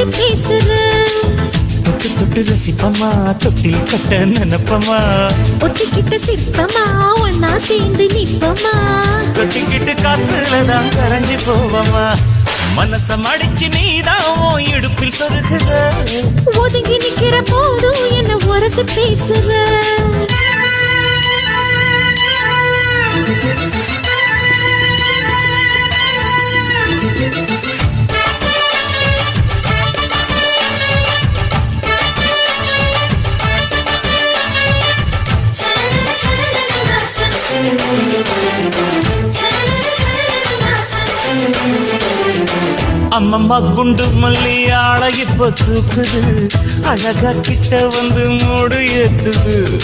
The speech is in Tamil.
உரசி பேசுற. தொட்டு தொட்டு ரசிப்பமா தொட்டில் கட்ட நினைப்பமா. ஒட்டிக்கிட்ட சிற்பமா ஒன்னா சேர்ந்து நிப்பமா. தொட்டிக்கிட்டு காத்துலதான் கரைஞ்சி போவமா. மனச மடிச்சு நீதான் இடுப்பில் சொருகுற. ஒதுங்கி நிக்கிற போதும் என்ன உரசி பேசுற. அம்மம்மா குண்டு மல்லி ஆள இப்ப தூக்குது. அழகா கிட்ட வந்து மூடு ஏத்துது.